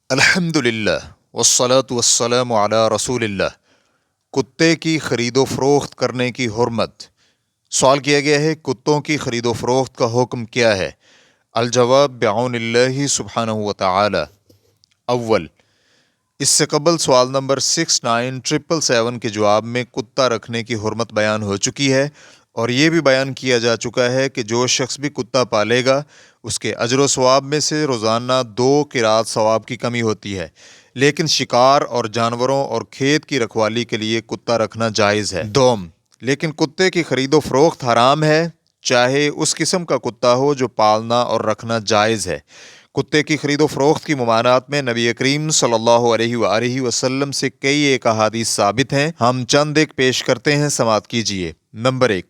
الحمدللہ والصلاة والسلام علی رسول اللہ۔ کتے کی خرید و فروخت کرنے کی حرمت۔ سوال کیا گیا ہے کتوں کی خرید و فروخت کا حکم کیا ہے؟ الجواب بعون اللہ سبحانہ وتعالی۔ اول، اس سے قبل سوال نمبر 69777 کے جواب میں کتا رکھنے کی حرمت بیان ہو چکی ہے، اور یہ بھی بیان کیا جا چکا ہے کہ جو شخص بھی کتا پالے گا اس کے اجر و ثواب میں سے روزانہ 2 قرات ثواب کی کمی ہوتی ہے، لیکن شکار اور جانوروں اور کھیت کی رکھوالی کے لیے کتا رکھنا جائز ہے۔ دوم، لیکن کتے کی خرید و فروخت حرام ہے، چاہے اس قسم کا کتا ہو جو پالنا اور رکھنا جائز ہے۔ کتے کی خرید و فروخت کی ممانعت میں نبی کریم صلی اللہ علیہ وآلہ وسلم سے کئی ایک احادیث ثابت ہیں، ہم چند ایک پیش کرتے ہیں، سماعت کیجیے۔ نمبر 1،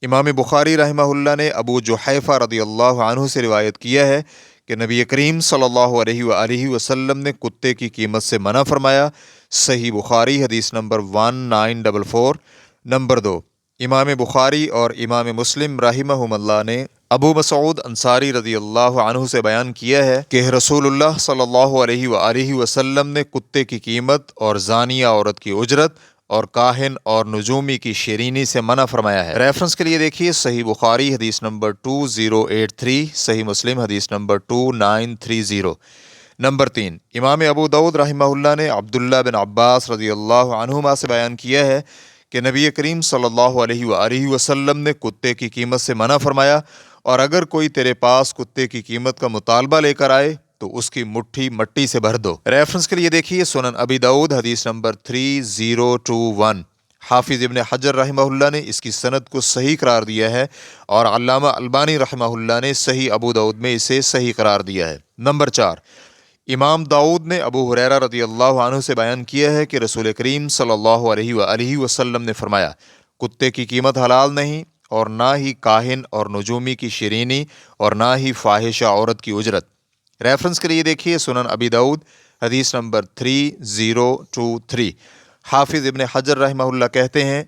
امام بخاری رحمہ اللہ نے ابو جحیفہ رضی اللہ عنہ سے روایت کیا ہے کہ نبی کریم صلی اللہ علیہ وآلہ وسلم نے کتے کی قیمت سے منع فرمایا۔ صحیح بخاری حدیث نمبر 1944۔ نمبر 2، امام بخاری اور امام مسلم رحمہم اللہ نے ابو مسعود انصاری رضی اللہ عنہ سے بیان کیا ہے کہ رسول اللہ صلی اللہ علیہ وآلہ وسلم نے کتے کی قیمت اور زانیہ عورت کی اجرت اور کاہن اور نجومی کی شیرینی سے منع فرمایا ہے۔ ریفرنس کے لیے دیکھیے صحیح بخاری حدیث نمبر 2083، صحیح مسلم حدیث نمبر 2930۔ نمبر 3، امام ابو داؤد رحمہ اللہ نے عبداللہ بن عباس رضی اللہ عنہما سے بیان کیا ہے کہ نبی کریم صلی اللہ علیہ وآلہ وسلم نے کتے کی قیمت سے منع فرمایا، اور اگر کوئی تیرے پاس کتے کی قیمت کا مطالبہ لے کر آئے تو اس کی مٹھی مٹی سے بھر دو۔ ریفرنس کے لیے دیکھیے سنن ابی داؤد حدیث نمبر 3021۔ حافظ ابن حجر رحمہ اللہ نے اس کی سند کو صحیح قرار دیا ہے، اور علامہ البانی رحمہ اللہ نے صحیح ابو داؤد میں اسے صحیح قرار دیا ہے۔ نمبر 4، امام داؤد نے ابو ہریرہ رضی اللہ عنہ سے بیان کیا ہے کہ رسول کریم صلی اللہ علیہ وآلہ وسلم نے فرمایا، کتے کی قیمت حلال نہیں، اور نہ ہی کاہن اور نجومی کی شیرینی، اور نہ ہی فاحشہ عورت کی اجرت۔ ریفرنس کے لیے دیکھیے سنن ابی داؤد حدیث نمبر 3023۔ حافظ ابن حجر رحمہ اللہ کہتے ہیں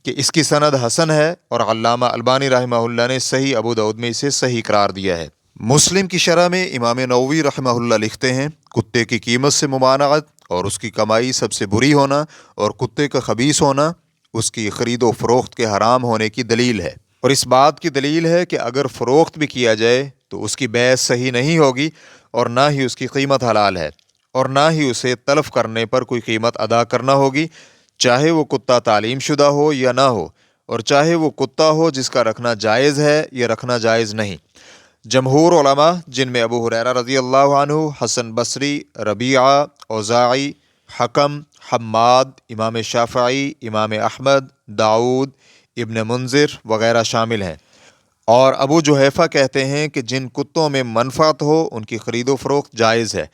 کہ اس کی سند حسن ہے، اور علامہ البانی رحمہ اللہ نے صحیح ابو داؤد میں اسے صحیح قرار دیا ہے۔ مسلم کی شرح میں امام نووی رحمہ اللہ لکھتے ہیں، کتے کی قیمت سے ممانعت اور اس کی کمائی سب سے بری ہونا اور کتے کا خبیث ہونا اس کی خرید و فروخت کے حرام ہونے کی دلیل ہے، اور اس بات کی دلیل ہے کہ اگر فروخت بھی کیا جائے تو اس کی بیع صحیح نہیں ہوگی، اور نہ ہی اس کی قیمت حلال ہے، اور نہ ہی اسے تلف کرنے پر کوئی قیمت ادا کرنا ہوگی، چاہے وہ کتا تعلیم شدہ ہو یا نہ ہو، اور چاہے وہ کتا ہو جس کا رکھنا جائز ہے یا رکھنا جائز نہیں۔ جمہور علماء، جن میں ابو ہریرہ رضی اللہ عنہ، حسن بصری، ربیعہ، اوزاعی، حکم، حماد، امام شافعی، امام احمد، داؤد، ابن منذر وغیرہ شامل ہیں، اور ابو جحیفہ کہتے ہیں کہ جن کتوں میں منفعت ہو ان کی خرید و فروخت جائز ہے،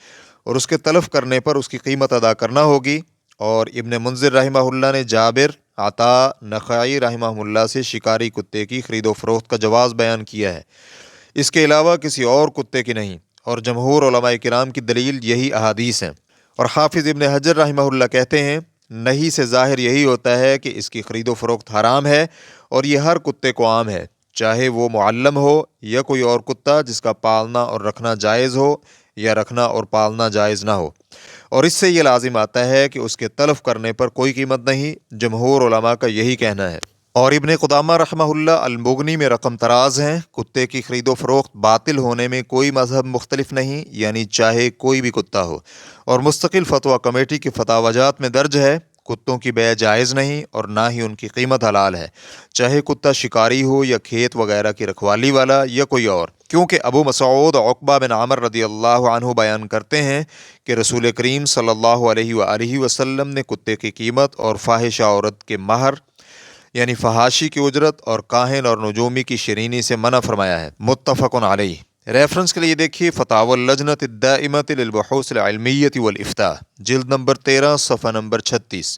اور اس کے تلف کرنے پر اس کی قیمت ادا کرنا ہوگی۔ اور ابن منذر رحمہ اللہ نے جابر، عطا، نخعی رحمہ اللہ سے شکاری کتے کی خرید و فروخت کا جواز بیان کیا ہے، اس کے علاوہ کسی اور کتے کی نہیں، اور جمہور علماء کرام کی دلیل یہی احادیث ہیں۔ اور حافظ ابن حجر رحمہ اللہ کہتے ہیں، نہیں سے ظاہر یہی ہوتا ہے کہ اس کی خرید و فروخت حرام ہے، اور یہ ہر کتے کو عام ہے، چاہے وہ معلم ہو یا کوئی اور کتا جس کا پالنا اور رکھنا جائز ہو یا رکھنا اور پالنا جائز نہ ہو، اور اس سے یہ لازم آتا ہے کہ اس کے تلف کرنے پر کوئی قیمت نہیں۔ جمہور علماء کا یہی کہنا ہے، اور ابن قدامہ رحمہ اللہ المغنی میں رقم تراز ہیں، کتے کی خرید و فروخت باطل ہونے میں کوئی مذہب مختلف نہیں، یعنی چاہے کوئی بھی کتا ہو، اور مستقل فتویٰ کمیٹی کی فتاوی جات میں درج ہے، کتوں کی بیع جائز نہیں اور نہ ہی ان کی قیمت حلال ہے، چاہے کتا شکاری ہو یا کھیت وغیرہ کی رکھوالی والا یا کوئی اور، کیونکہ ابو مسعود عقبہ بن عامر رضی اللہ عنہ بیان کرتے ہیں کہ رسول کریم صلی اللہ علیہ وآلہ وسلم نے کتے کی قیمت اور فاحشہ عورت کے مہر یعنی فحاشی کی اجرت اور کاہن اور نجومی کی شیرینی سے منع فرمایا ہے۔ متفق علیہ۔ ریفرنس کے لیے دیکھیے فتاوی اللجنۃ الدائمۃ للبحوث العلمیۃ والافتاء، جلد نمبر 13، صفحہ نمبر 36۔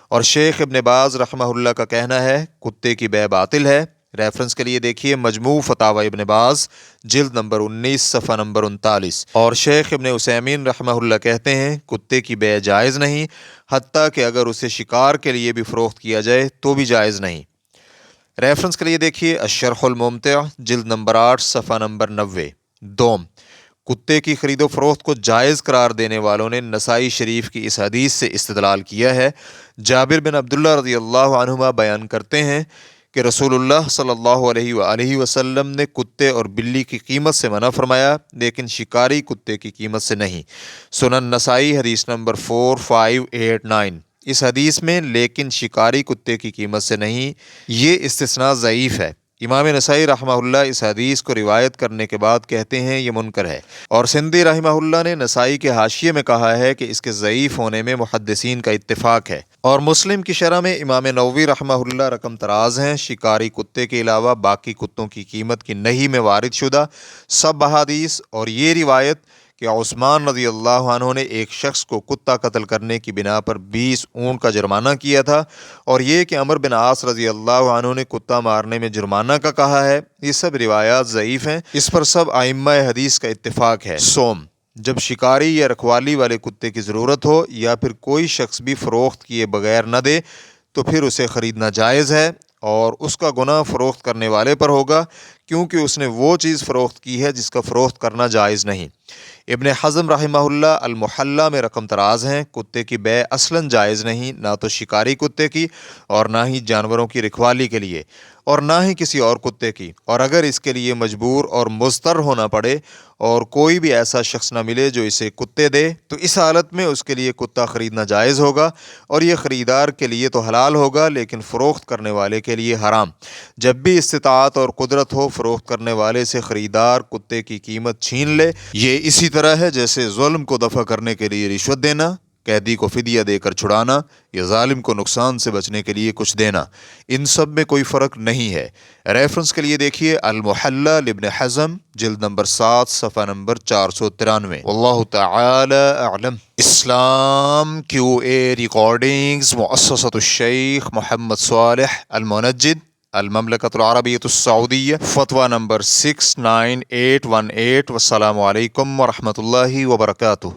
اور شیخ ابن باز رحمہ اللہ کا کہنا ہے کتے کی بیع باطل ہے۔ ریفرنس کے لیے دیکھیے مجموع فتاوی ابن باز، جلد نمبر 19، صفحہ نمبر 39۔ اور شیخ ابن عثیمین رحمہ اللہ کہتے ہیں کتے کی بیع جائز نہیں، حتیٰ کہ اگر اسے شکار کے لیے بھی فروخت کیا جائے تو بھی جائز نہیں۔ ریفرنس کے لیے دیکھیے الشرح الممتع، جلد نمبر 8، صفحہ نمبر 90۔ دوم، کتے کی خرید و فروخت کو جائز قرار دینے والوں نے نسائی شریف کی اس حدیث سے استدلال کیا ہے۔ جابر بن عبداللہ رضی اللہ عنہما بیان کرتے ہیں کہ رسول اللہ صلی اللہ علیہ وآلہ وسلم نے کتے اور بلی کی قیمت سے منع فرمایا، لیکن شکاری کتے کی قیمت سے نہیں۔ سنن نسائی حدیث نمبر 4589۔ اس حدیث میں لیکن شکاری کتے کی قیمت سے نہیں، یہ استثناء ضعیف ہے۔ امام نسائی رحمہ اللہ اس حدیث کو روایت کرنے کے بعد کہتے ہیں یہ منکر ہے، اور سندھی رحمہ اللہ نے نسائی کے حاشیے میں کہا ہے کہ اس کے ضعیف ہونے میں محدثین کا اتفاق ہے۔ اور مسلم کی شرح میں امام نووی رحمہ اللہ رقم تراز ہیں، شکاری کتے کے علاوہ باقی کتوں کی قیمت کی نہیں میں وارد شدہ سب احادیث اور یہ روایت کہ عثمان رضی اللہ عنہ نے ایک شخص کو کتا قتل کرنے کی بنا پر 20 اونٹ کا جرمانہ کیا تھا، اور یہ کہ عمر بن عاص رضی اللہ عنہ نے کتا مارنے میں جرمانہ کا کہا ہے، یہ سب روایات ضعیف ہیں۔ اس پر سب ائمہ حدیث کا اتفاق ہے۔ سوم، جب شکاری یا رکھوالی والے کتے کی ضرورت ہو یا پھر کوئی شخص بھی فروخت کیے بغیر نہ دے تو پھر اسے خریدنا جائز ہے، اور اس کا گناہ فروخت کرنے والے پر ہوگا، کیونکہ اس نے وہ چیز فروخت کی ہے جس کا فروخت کرنا جائز نہیں۔ ابن حزم رحمہ اللہ المحلہ میں رقم تراز ہیں، کتے کی بیع اصلاً جائز نہیں، نہ تو شکاری کتے کی اور نہ ہی جانوروں کی رکھوالی کے لیے اور نہ ہی کسی اور کتے کی، اور اگر اس کے لیے مجبور اور مضطر ہونا پڑے اور کوئی بھی ایسا شخص نہ ملے جو اسے کتے دے تو اس حالت میں اس کے لیے کتا خریدنا جائز ہوگا، اور یہ خریدار کے لیے تو حلال ہوگا لیکن فروخت کرنے والے کے لیے حرام۔ جب بھی استطاعت اور قدرت ہو فروخت کرنے والے سے خریدار کتے کی قیمت چھین لے، یہ اسی طرح ہے جیسے ظلم کو دفع کرنے کے لیے رشوت دینا، قیدی کو فدیہ دے کر چھڑانا یا ظالم کو نقصان سے بچنے کے لیے کچھ دینا، ان سب میں کوئی فرق نہیں ہے۔ ریفرنس کے لیے دیکھیے المحلہ لابن حزم، جلد نمبر 7 صفحہ نمبر 493۔ واللہ تعالی اعلم۔ اسلام QA ریکارڈنگز، مؤسسۃ الشیخ محمد صالح المنجد، المملکۃ العربیۃ السعودیہ، فتویٰ نمبر 69818۔ والسلام علیکم ورحمۃ اللہ وبرکاتہ۔